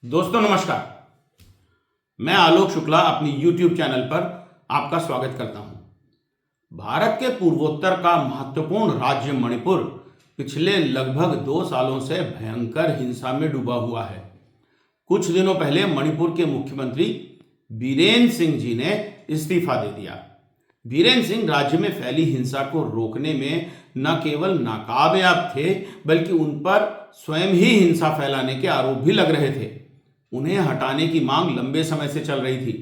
दोस्तों नमस्कार। मैं आलोक शुक्ला अपनी YouTube चैनल पर आपका स्वागत करता हूं। भारत के पूर्वोत्तर का महत्वपूर्ण राज्य मणिपुर पिछले लगभग 2 सालों से भयंकर हिंसा में डूबा हुआ है। कुछ दिनों पहले मणिपुर के मुख्यमंत्री बीरेन सिंह जी ने इस्तीफा दे दिया। बीरेन सिंह राज्य में फैली हिंसा को रोकने में न केवल नाकामयाब थे बल्कि उन पर स्वयं ही हिंसा फैलाने के आरोप भी लग रहे थे। उन्हें हटाने की मांग लंबे समय से चल रही थी।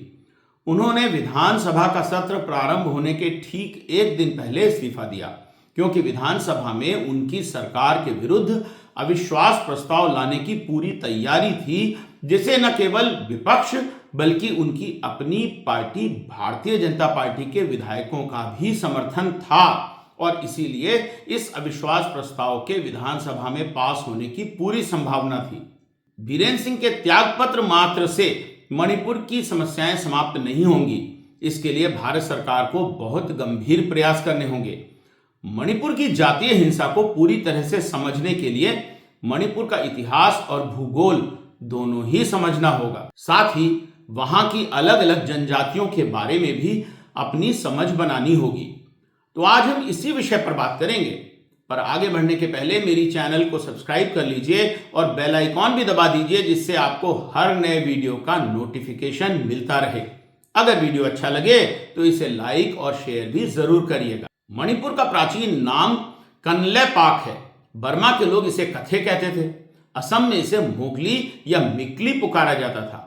उन्होंने विधानसभा का सत्र प्रारंभ होने के ठीक एक दिन पहले इस्तीफा दिया क्योंकि विधानसभा में उनकी सरकार के विरुद्ध अविश्वास प्रस्ताव लाने की पूरी तैयारी थी, जिसे न केवल विपक्ष बल्कि उनकी अपनी पार्टी भारतीय जनता पार्टी के विधायकों का भी समर्थन था और इसीलिए इस अविश्वास प्रस्ताव के विधानसभा में पास होने की पूरी संभावना थी। बीरेन सिंह के त्यागपत्र मात्र से मणिपुर की समस्याएं समाप्त नहीं होंगी। इसके लिए भारत सरकार को बहुत गंभीर प्रयास करने होंगे। मणिपुर की जातीय हिंसा को पूरी तरह से समझने के लिए मणिपुर का इतिहास और भूगोल दोनों ही समझना होगा। साथ ही वहां की अलग अलग जनजातियों के बारे में भी अपनी समझ बनानी होगी। तो आज हम इसी विषय पर बात करेंगे, पर आगे बढ़ने के पहले मेरी चैनल को सब्सक्राइब कर लीजिए और बेल आइकॉन भी दबा दीजिए, जिससे आपको हर नए वीडियो का नोटिफिकेशन मिलता रहे। अगर वीडियो अच्छा लगे तो इसे लाइक और शेयर भी जरूर करिएगा। मणिपुर का प्राचीन नाम कनलेपाक है। बर्मा के लोग इसे कथे कहते थे। असम में इसे मोगली या मिकली पुकारा जाता था।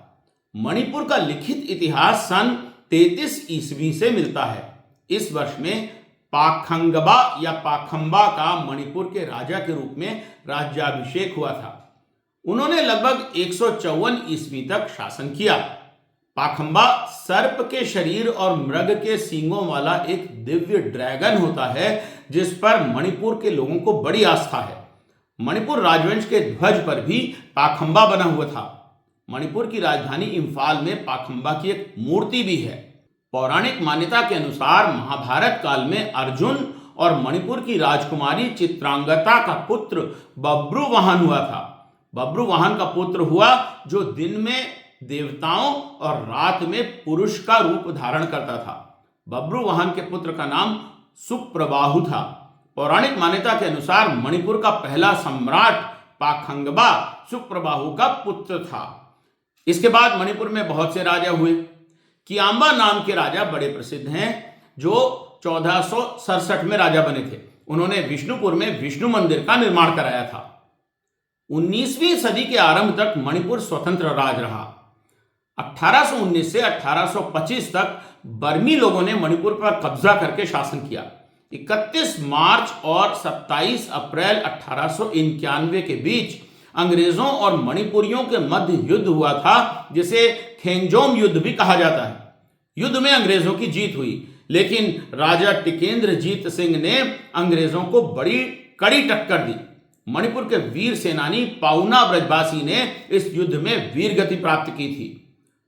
मणिपुर का लिखित इतिहास सन 33 ईस्वी से मिलता है। इस वर्ष में पाखंगबा या पाखंबा का मणिपुर के राजा के रूप में राज्याभिषेक हुआ था। उन्होंने लगभग 154 ईस्वी तक शासन किया। पाखंबा सर्प के शरीर और मृग के सींगों वाला एक दिव्य ड्रैगन होता है, जिस पर मणिपुर के लोगों को बड़ी आस्था है। मणिपुर राजवंश के ध्वज पर भी पाखंबा बना हुआ था। मणिपुर की राजधानी इंफाल में पाखंबा की एक मूर्ति भी है। पौराणिक मान्यता के अनुसार महाभारत काल में अर्जुन और मणिपुर की राजकुमारी चित्रांगता का पुत्र बब्रुवाहन हुआ था। बब्रुवाहन का पुत्र हुआ जो दिन में देवताओं और रात में पुरुष का रूप धारण करता था। बब्रुवाहन के पुत्र का नाम सुप्रबाहु था। पौराणिक मान्यता के अनुसार मणिपुर का पहला सम्राट पाखंगबा सुप्रबाहु का पुत्र था। इसके बाद मणिपुर में बहुत से राजा हुए। कियांबा नाम के राजा बड़े प्रसिद्ध हैं, जो 1467 में राजा बने थे। उन्होंने विष्णुपुर में विष्णु मंदिर का निर्माण कराया था। 19वीं सदी के आरंभ तक मणिपुर स्वतंत्र राज रहा। 1819 से 1825 तक बर्मी लोगों ने मणिपुर पर कब्जा करके शासन किया। 31 मार्च और 27 अप्रैल 1891 के बीच अंग्रेजों और मणिपुरियों के मध्य युद्ध हुआ था, जिसे खेंगजोम युद्ध भी कहा जाता है। युद्ध में अंग्रेजों की जीत हुई, लेकिन राजा टिकेंद्रजीत सिंह ने अंग्रेजों को बड़ी कड़ी टक्कर दी। मणिपुर के वीर सेनानी पाउना ब्रजवासी ने इस युद्ध में वीरगति प्राप्त की थी।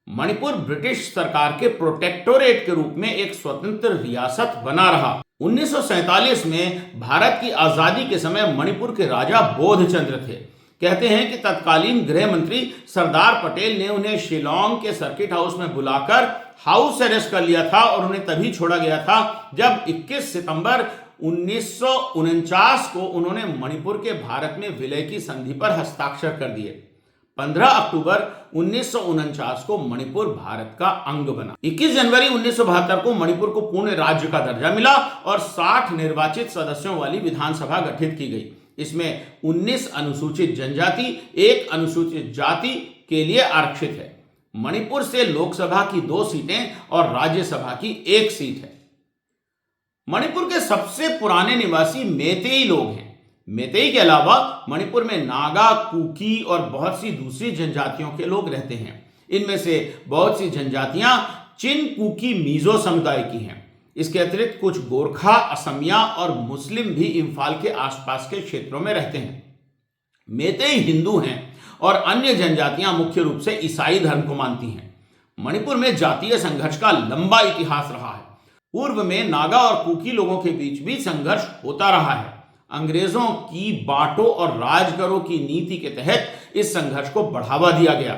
मणिपुर ब्रिटिश सरकार के प्रोटेक्टोरेट के रूप में एक स्वतंत्र रियासत बना रहा। 1947 में भारत की आजादी के समय मणिपुर के राजा बोधचंद्र थे। कहते हैं कि तत्कालीन गृह मंत्री सरदार पटेल ने उन्हें शिलोंग के सर्किट हाउस में बुलाकर हाउस अरेस्ट कर लिया था और उन्हें तभी छोड़ा गया था जब 21 सितंबर 1949 को उन्होंने मणिपुर के भारत में विलय की संधि पर हस्ताक्षर कर दिए। 15 अक्टूबर 1949 को मणिपुर भारत का अंग बना। 21 जनवरी 1972 को मणिपुर को पूर्ण राज्य का दर्जा मिला और 60 निर्वाचित सदस्यों वाली विधानसभा गठित की गई। इसमें 19 अनुसूचित जनजाति, 1 अनुसूचित जाति के लिए आरक्षित है। मणिपुर से लोकसभा की 2 सीटें और राज्यसभा की 1 सीट है। मणिपुर के सबसे पुराने निवासी मेतेई लोग हैं। मेतेई के अलावा मणिपुर में नागा, कुकी और बहुत सी दूसरी जनजातियों के लोग रहते हैं। इनमें से बहुत सी जनजातियां चिन कुकी मिजो समुदाय की हैं। इसके अतिरिक्त कुछ गोरखा, असमिया और मुस्लिम भी इंफाल के आसपास के क्षेत्रों में रहते हैं। मेतेई हिंदू हैं और अन्य जनजातियां मुख्य रूप से ईसाई धर्म को मानती हैं। मणिपुर में जातीय संघर्ष का लंबा इतिहास रहा है। पूर्व में नागा और कुकी लोगों के बीच भी संघर्ष होता रहा है। अंग्रेजों की बांटो और राज करो की नीति के तहत इस संघर्ष को बढ़ावा दिया गया।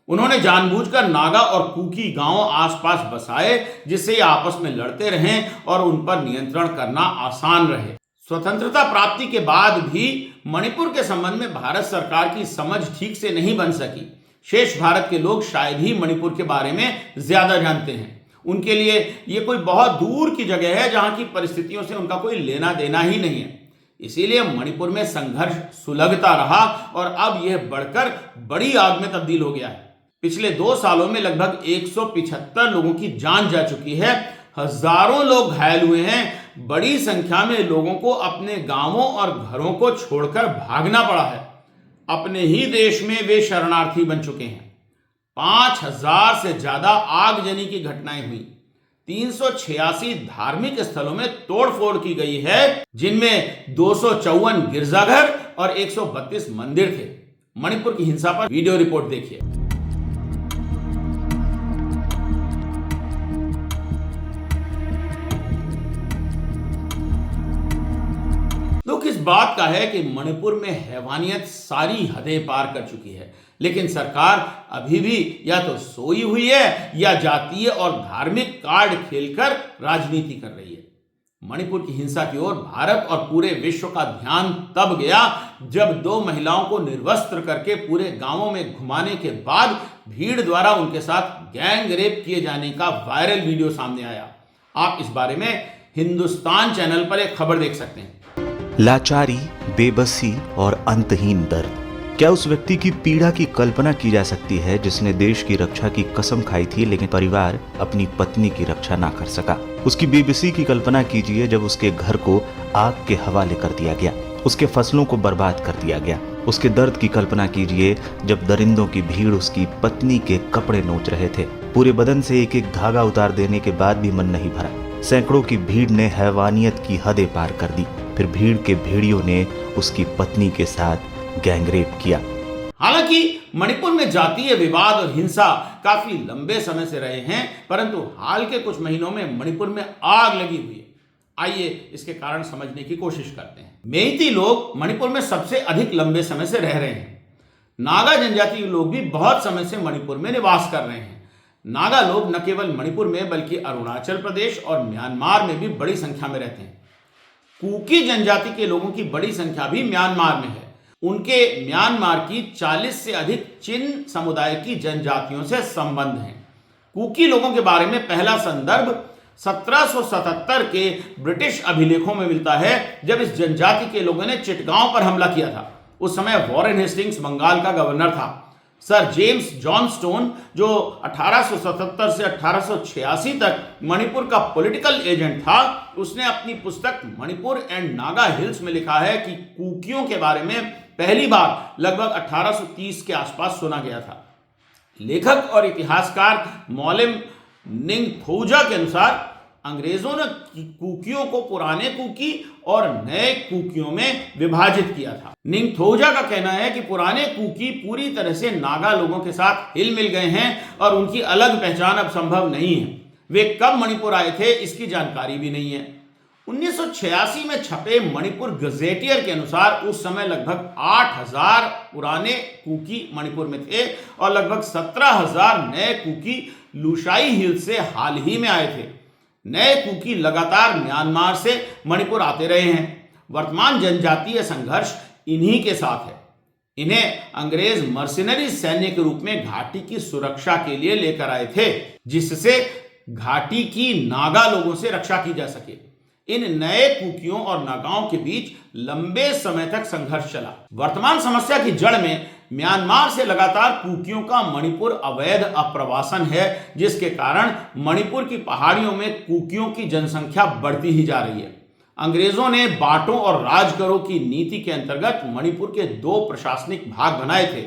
उन्होंने जानबूझकर नागा और कुकी गांव आसपास बसाए जिससे ये आपस में लड़ते रहें और उन पर नियंत्रण करना आसान रहे। स्वतंत्रता प्राप्ति के बाद भी मणिपुर के संबंध में भारत सरकार की समझ ठीक से नहीं बन सकी। शेष भारत के लोग शायद ही मणिपुर के बारे में ज्यादा जानते हैं। उनके लिए ये कोई बहुत दूर की जगह है जहां की परिस्थितियों से उनका कोई लेना देना ही नहीं है। इसीलिए मणिपुर में संघर्ष सुलगता रहा और अब यह बढ़कर बड़ी आग में तब्दील हो गया है। पिछले 2 सालों में लगभग 175 लोगों की जान जा चुकी है, हजारों लोग घायल हुए हैं, बड़ी संख्या में लोगों को अपने गांवों और घरों को छोड़कर भागना पड़ा है। अपने ही देश में वे शरणार्थी बन चुके हैं। 5000 से ज्यादा आगजनी की घटनाएं हुई। 386 धार्मिक स्थलों में तोड़फोड़ की गई है, जिनमें 254 गिरजाघर और 132 मंदिर थे। मणिपुर की हिंसा पर वीडियो रिपोर्ट देखिए। दुख इस बात का है कि मणिपुर में हैवानियत सारी हदें पार कर चुकी है, लेकिन सरकार अभी भी या तो सोई हुई है या जातीय और धार्मिक कार्ड खेलकर राजनीति कर रही है। मणिपुर की हिंसा की ओर भारत और पूरे विश्व का ध्यान तब गया जब 2 महिलाओं को निर्वस्त्र करके पूरे गांवों में घुमाने के बाद भीड़ द्वारा उनके साथ गैंग रेप किए जाने का वायरल वीडियो सामने आया। आप इस बारे में हिंदुस्तान चैनल पर एक खबर देख सकते हैं। लाचारी, बेबसी और अंतहीन दर्द, क्या उस व्यक्ति की पीड़ा की कल्पना की जा सकती है जिसने देश की रक्षा की कसम खाई थी लेकिन परिवार अपनी पत्नी की रक्षा ना कर सका। उसकी बेबसी की कल्पना कीजिए जब उसके घर को आग के हवाले कर दिया गया, उसके फसलों को बर्बाद कर दिया गया। उसके दर्द की कल्पना कीजिए जब दरिंदों की भीड़ उसकी पत्नी के कपड़े नोच रहे थे। पूरे बदन से एक एक धागा उतार देने के बाद भी मन नहीं भरा। सैकड़ों की भीड़ ने हैवानियत की हदें पार कर दी। फिर भीड़ के भेड़ियों ने उसकी पत्नी के साथ गैंगरेप किया। हालांकि मणिपुर में जातीय विवाद और हिंसा काफी लंबे समय से रहे हैं, परंतु हाल के कुछ महीनों में मणिपुर में आग लगी हुई है। आइए इसके कारण समझने की कोशिश करते हैं। मेइती लोग मणिपुर में सबसे अधिक लंबे समय से रह रहे हैं। नागा जनजातीय लोग भी बहुत समय से मणिपुर में निवास कर रहे हैं। नागा लोग न केवल मणिपुर में बल्कि अरुणाचल प्रदेश और म्यांमार में भी बड़ी संख्या में रहते हैं। कुकी जनजाति के लोगों की बड़ी संख्या भी म्यांमार में है। उनके म्यांमार की 40 से अधिक चिन समुदाय की जनजातियों से संबंध हैं। कुकी लोगों के बारे में पहला संदर्भ 1777 के ब्रिटिश अभिलेखों में मिलता है, जब इस जनजाति के लोगों ने चिटगांव पर हमला किया था। उस समय वॉरेन हेस्टिंग्स बंगाल का गवर्नर था। सर जेम्स जॉनस्टोन, जो 1877 से 1886 तक मणिपुर का पॉलिटिकल एजेंट था, उसने अपनी पुस्तक मणिपुर एंड नागा हिल्स में लिखा है कि कुकियों के बारे में पहली बार लगभग 1830 के आसपास सुना गया था। लेखक और इतिहासकार मौलिम निंगथौजा के अनुसार अंग्रेजों ने कुकियों को पुराने कुकी और नए कुकियों में विभाजित किया था। निंगथौजा का कहना है कि पुराने कुकी पूरी तरह से नागा लोगों के साथ हिल मिल गए हैं और उनकी अलग पहचान अब संभव नहीं है। वे कब मणिपुर आए थे इसकी जानकारी भी नहीं है। 1986 में छपे मणिपुर गजेटियर के अनुसार उस समय लगभग 8000 पुराने कुकी मणिपुर में थे और लगभग 17000 नए कुकी लुशाई हिल्स से हाल ही में आए थे। नए कुकी लगातार म्यांमार से मणिपुर आते रहे हैं। वर्तमान जनजातीय संघर्ष इन्हीं के साथ है। इन्हें अंग्रेज मर्सिनरी सैन्य के रूप में घाटी की सुरक्षा के लिए लेकर आए थे, जिससे घाटी की नागा लोगों से रक्षा की जा सके। इन नए कुकियों और नागाओं के बीच लंबे समय तक संघर्ष चला। वर्तमान समस्या की जड़ में म्यांमार से लगातार कुकियों का मणिपुर अवैध अप्रवासन है, जिसके कारण मणिपुर की पहाड़ियों में कुकियों की जनसंख्या बढ़ती ही जा रही है। अंग्रेजों ने बांटों और राजकरों की नीति के अंतर्गत मणिपुर के 2 प्रशासनिक भाग बनाए थे।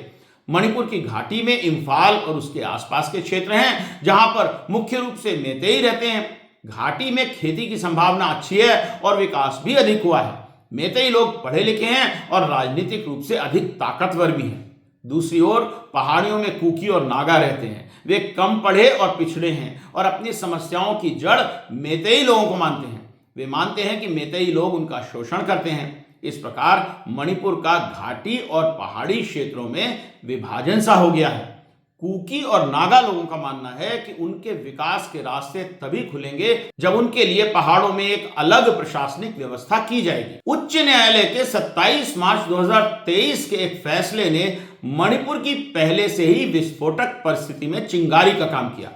मणिपुर की घाटी में इम्फाल और उसके आसपास के क्षेत्र हैं, जहां पर मुख्य रूप से मेतेई रहते हैं। घाटी में खेती की संभावना अच्छी है और विकास भी अधिक हुआ है। मेतेई लोग पढ़े लिखे हैं और राजनीतिक रूप से अधिक ताकतवर भी हैं। दूसरी ओर पहाड़ियों में कुकी और नागा रहते हैं। वे कम पढ़े और पिछड़े हैं और अपनी समस्याओं की जड़ मेतेई लोगों को मानते हैं। वे मानते हैं कि मेतेई लोग उनका शोषण करते हैं। इस प्रकार मणिपुर का घाटी और पहाड़ी क्षेत्रों में विभाजन सा हो गया है। कुकी और नागा लोगों का मानना है कि उनके विकास के रास्ते तभी खुलेंगे जब उनके लिए पहाड़ों में एक अलग प्रशासनिक व्यवस्था की जाएगी। उच्च न्यायालय के 27 मार्च 2023 के एक फैसले ने मणिपुर की पहले से ही विस्फोटक परिस्थिति में चिंगारी का काम किया।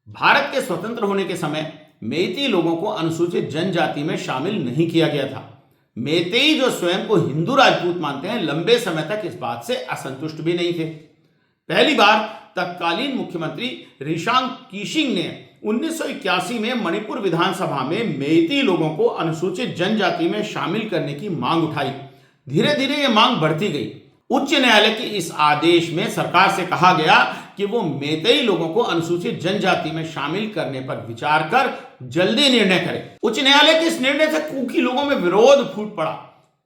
भारत के स्वतंत्र होने के समय मेइतेई लोगों को अनुसूचित जनजाति में शामिल नहीं किया गया था। मेइतेई, जो स्वयं को हिंदू राजपूत मानते हैं, लंबे समय तक इस बात से असंतुष्ट भी नहीं थे। पहली बार तत्कालीन मुख्यमंत्री रिशांग कीशिंग ने 1981 में मणिपुर विधानसभा में मेइतेई लोगों को अनुसूचित जनजाति में शामिल करने की मांग उठाई। धीरे धीरे यह मांग बढ़ती गई। उच्च न्यायालय के इस आदेश में सरकार से कहा गया कि वो मेइतेई लोगों को अनुसूचित जनजाति में शामिल करने पर विचार कर जल्दी निर्णय करे। उच्च न्यायालय के इस निर्णय से कुकी लोगों में विरोध फूट पड़ा।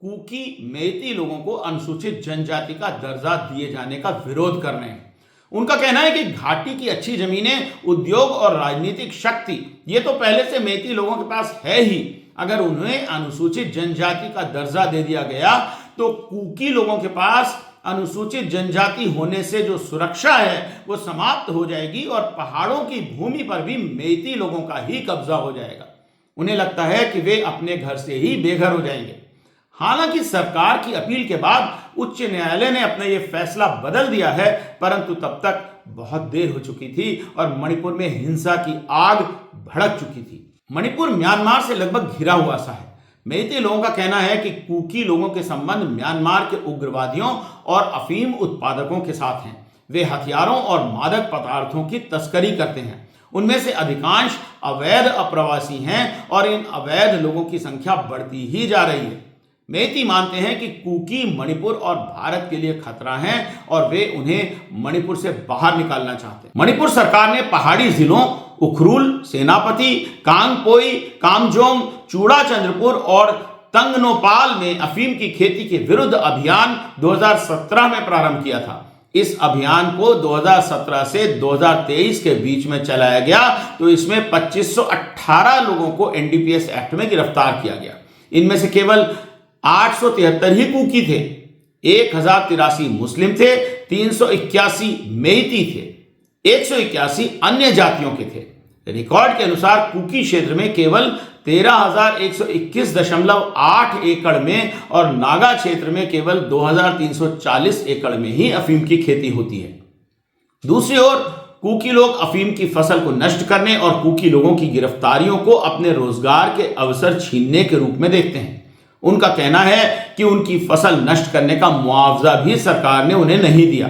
कुकी मेइतेई लोगों को अनुसूचित जनजाति का दर्जा दिए जाने का विरोध कर रहे हैं। उनका कहना है कि घाटी की अच्छी जमीनें, उद्योग और राजनीतिक शक्ति ये तो पहले से मेइतेई लोगों के पास है ही। अगर उन्हें अनुसूचित जनजाति का दर्जा दे दिया गया तो कुकी लोगों के पास अनुसूचित जनजाति होने से जो सुरक्षा है वो समाप्त हो जाएगी और पहाड़ों की भूमि पर भी मेइतेई लोगों का ही कब्जा हो जाएगा। उन्हें लगता है कि वे अपने घर से ही बेघर हो जाएंगे। हालांकि सरकार की अपील के बाद उच्च न्यायालय ने अपना यह फैसला बदल दिया है, परंतु तब तक बहुत देर हो चुकी थी और मणिपुर में हिंसा की आग भड़क चुकी थी। मणिपुर म्यांमार से लगभग घिरा हुआ सा है। मेइतेई लोगों का कहना है कि कुकी लोगों के संबंध म्यांमार के उग्रवादियों और अफीम उत्पादकों के साथ हैं। वे हथियारों और मादक पदार्थों की तस्करी करते हैं। उनमें से अधिकांश अवैध अप्रवासी हैं और इन अवैध लोगों की संख्या बढ़ती ही जा रही है। मेइतेई मानते हैं कि कुकी मणिपुर और भारत के लिए खतरा हैं और वे उन्हें मणिपुर से बाहर निकालना चाहते हैं। मणिपुर सरकार ने पहाड़ी जिलों उखरुल, सेनापति, कांगपोई, कामजोंग, चूड़ा चंद्रपुर और तंगनोपाल में अफीम की खेती के विरुद्ध अभियान 2017 में प्रारंभ किया था। इस अभियान को 2017 से 2023 के बीच में चलाया गया तो इसमें 2518 लोगों को एनडीपीएस एक्ट में गिरफ्तार किया गया। इनमें से केवल 873 ही कुकी थे, 1083 मुस्लिम थे, 381 मेइतेई थे, 181 अन्य जातियों के थे। रिकॉर्ड के अनुसार कुकी क्षेत्र में केवल 13,121.8 एकड़ में और नागा क्षेत्र में केवल 2,340 एकड़ में ही अफीम की खेती होती है। दूसरी ओर कुकी लोग अफीम की फसल को नष्ट करने और कुकी लोगों की गिरफ्तारियों को अपने रोजगार के अवसर छीनने के रूप में देखते हैं। उनका कहना है कि उनकी फसल नष्ट करने का मुआवजा भी सरकार ने उन्हें नहीं दिया।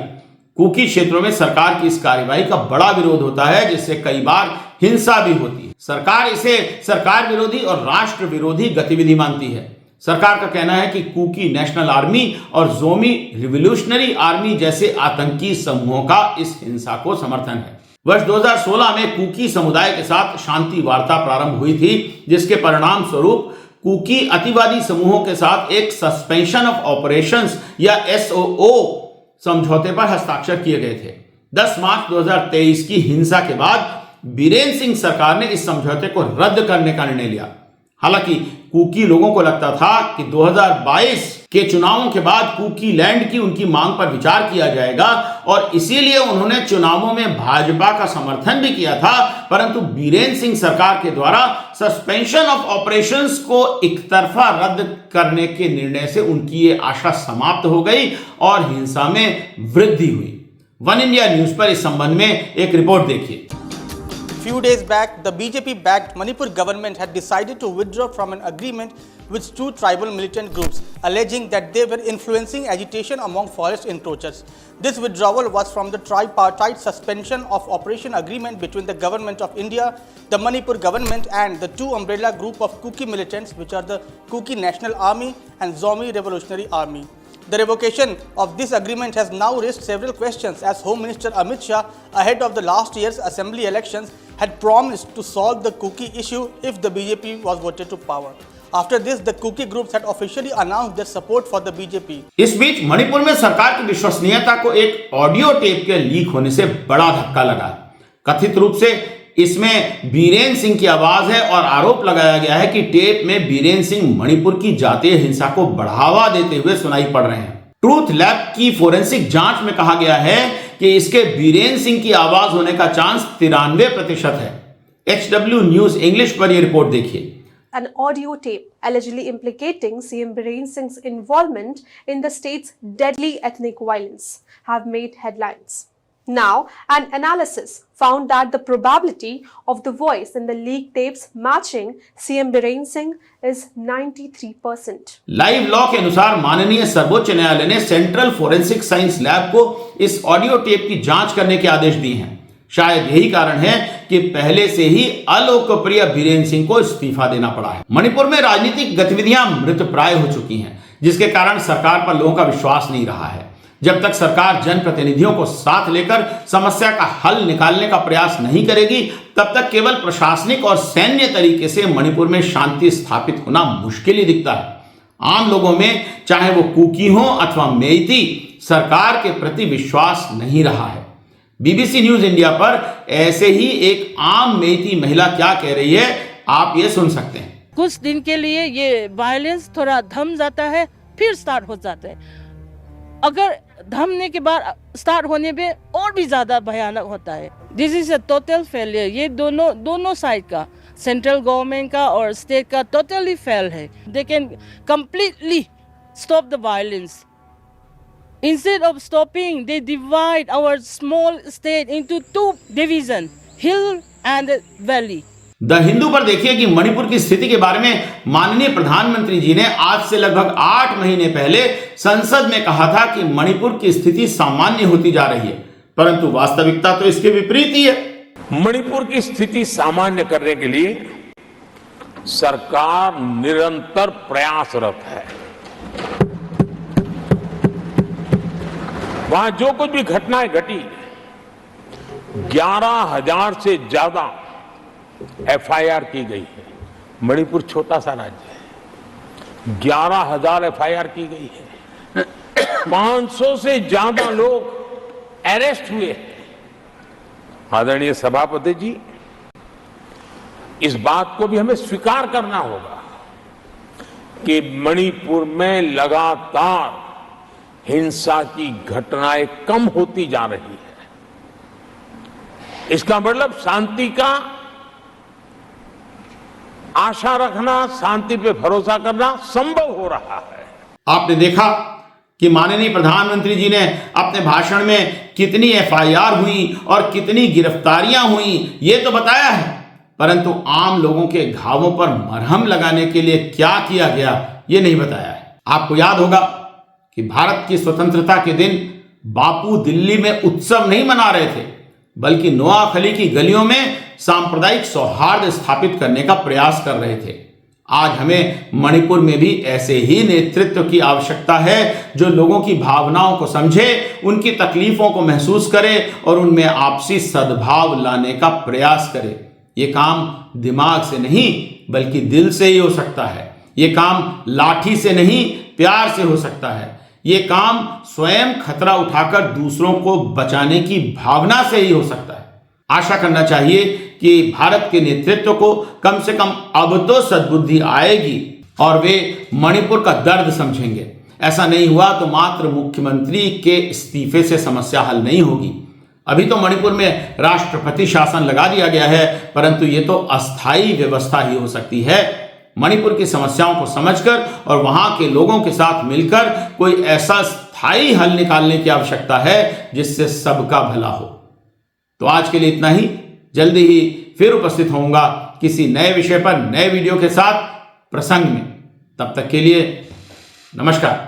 कुकी क्षेत्रों में सरकार की इस कार्यवाही का बड़ा विरोध होता है, जिससे कई बार हिंसा भी होती है। सरकार इसे सरकार विरोधी और राष्ट्र विरोधी गतिविधि मानती है। सरकार का कहना है कि कुकी नेशनल आर्मी और जोमी रिवोल्यूशनरी आर्मी जैसे आतंकी समूहों का इस हिंसा को समर्थन है। वर्ष 2016 में कुकी समुदाय के साथ शांति वार्ता प्रारंभ हुई थी, जिसके परिणाम स्वरूप कुकी अतिवादी समूहों के साथ एक सस्पेंशन ऑफ ऑपरेशंस या SOO समझौते पर हस्ताक्षर किए गए थे। 10 मार्च 2023 की हिंसा के बाद बीरेन सिंह सरकार ने इस समझौते को रद्द करने का निर्णय लिया। हालांकि कुकी लोगों को लगता था कि 2022 के चुनावों के बाद कुकी लैंड की उनकी मांग पर विचार किया जाएगा और इसीलिए उन्होंने चुनावों में भाजपा का समर्थन भी किया था, परंतु बीरेन सिंह सरकार के द्वारा सस्पेंशन ऑफ ऑपरेशंस को एकतरफा रद्द करने के निर्णय से उनकी ये आशा समाप्त हो गई और हिंसा में वृद्धि हुई। वन इंडिया न्यूज पर इस संबंध में एक रिपोर्ट देखिए। Few days back, the BJP-backed Manipur government had decided to withdraw from an agreement with two tribal militant groups, alleging that they were influencing agitation among forest encroachers. This withdrawal was from the tripartite suspension of operation agreement between the Government of India, the Manipur government and the two umbrella group of Kuki militants, which are the Kuki National Army and Zomi Revolutionary Army. The revocation of this agreement has now raised several questions, as Home Minister Amit Shah, ahead of the last year's assembly elections, had promised to solve the Kuki issue if the BJP was voted to power. After this, the Kuki groups had officially announced their support for the BJP. इस बीच मणिपुर में सरकार की विश्वसनीयता को एक audio tape के leak होने से बड़ा धक्का लगा। कथित रूप से इसमें बीरेन सिंह की आवाज है और आरोप लगाया गया है कि टेप में बीरेन सिंह मणिपुर की जातीय हिंसा को बढ़ावा देते हुए सुनाई पड़ रहे हैं। ट्रूथ लैब की फोरेंसिक जांच में कहा गया है कि इसके बीरेन सिंह की आवाज होने का चांस 93% है। HW न्यूज इंग्लिश पर यह रिपोर्ट देखिए। An audio tape allegedly implicating CM Biren Singh's involvement in the state's deadly ethnic violence have made headlines. Now, an analysis found that the probability of the voice in the leaked tapes matching CM Biren Singh is 93%. Live law के अनुसार माननीय सर्वोच्च न्यायालय ने central forensic science lab को इस audio tape की जांच करने के आदेश दिए हैं। शायद यही कारण है कि पहले से ही अलोकप्रिय बीरेन सिंह को इस्तीफा देना पड़ा है। मणिपुर में राजनीतिक गतिविधियां मृतप्राय हो चुकी हैं, जिसके कारण सरकार पर लोगों का विश्वास नहीं रहा है। जब तक सरकार जनप्रतिनिधियों को साथ लेकर समस्या का हल निकालने का प्रयास नहीं करेगी, तब तक केवल प्रशासनिक और सैन्य तरीके से मणिपुर में शांति स्थापित होना मुश्किल ही दिखता है। आम लोगों में, चाहे वो कुकी हो अथवा मेइती, सरकार के प्रति विश्वास नहीं रहा है। BBC न्यूज इंडिया पर ऐसे ही एक आम मेइती महिला क्या कह रही है, आप ये सुन सकते हैं। कुछ दिन के लिए ये वायलेंस थोड़ा थम जाता है, फिर स्टार्ट हो जाता है। अगर थमने के बाद स्टार्ट होने पे और भी ज्यादा भयानक होता है। This is a total failure. ये दोनों साइड का, सेंट्रल गवर्नमेंट का और स्टेट का टोटली फेल है। They can completely stop the violence. Instead of stopping, they divide our small state into two divisions, hill and valley. The Hindu पर देखिए कि मणिपुर की स्थिति के बारे में माननीय प्रधानमंत्री जी ने आज से लगभग 8 महीने पहले संसद में कहा था कि मणिपुर की स्थिति सामान्य होती जा रही है, परंतु वास्तविकता तो इसके विपरीत ही है। मणिपुर की स्थिति सामान्य करने के लिए सरकार निरंतर प्रयासरत है। वहां जो कुछ भी घटनाएं घटी, 11,000 से ज्यादा FIR की गई है। मणिपुर छोटा सा राज्य है, 11,000 FIR की गई है। 500 से ज्यादा लोग अरेस्ट हुए हैं। आदरणीय सभापति जी, इस बात को भी हमें स्वीकार करना होगा कि मणिपुर में लगातार हिंसा की घटनाएं कम होती जा रही है। इसका मतलब शांति का आशा रखना, शांति पे भरोसा करना संभव हो रहा है। आपने देखा कि माननीय प्रधानमंत्री जी ने अपने भाषण में कितनी FIR हुई और कितनी गिरफ्तारियां हुई ये तो बताया है, परंतु आम लोगों के घावों पर मरहम लगाने के लिए क्या किया गया ये नहीं बताया है। आपको याद होगा कि भारत की स्वतंत्रता के दिन बापू दिल्ली में उत्सव नहीं मना रहे थे, बल्कि नोआखली की गलियों में सांप्रदायिक सौहार्द स्थापित करने का प्रयास कर रहे थे। आज हमें मणिपुर में भी ऐसे ही नेतृत्व की आवश्यकता है, जो लोगों की भावनाओं को समझे, उनकी तकलीफों को महसूस करे और उनमें आपसी सद्भाव लाने का प्रयास करे। ये काम दिमाग से नहीं बल्कि दिल से ही हो सकता है। ये काम लाठी से नहीं प्यार से हो सकता है। ये काम स्वयं खतरा उठाकर दूसरों को बचाने की भावना से ही हो सकता है। आशा करना चाहिए कि भारत के नेतृत्व को कम से कम अब तो सद्बुद्धि आएगी और वे मणिपुर का दर्द समझेंगे। ऐसा नहीं हुआ तो मात्र मुख्यमंत्री के इस्तीफे से समस्या हल नहीं होगी। अभी तो मणिपुर में राष्ट्रपति शासन लगा दिया गया है, परंतु ये तो अस्थायी व्यवस्था ही हो सकती है। मणिपुर की समस्याओं को समझकर और वहां के लोगों के साथ मिलकर कोई ऐसा स्थायी हल निकालने की आवश्यकता है जिससे सबका भला हो। तो आज के लिए इतना ही। जल्दी ही फिर उपस्थित होऊंगा किसी नए विषय पर नए वीडियो के साथ प्रसंग में। तब तक के लिए नमस्कार।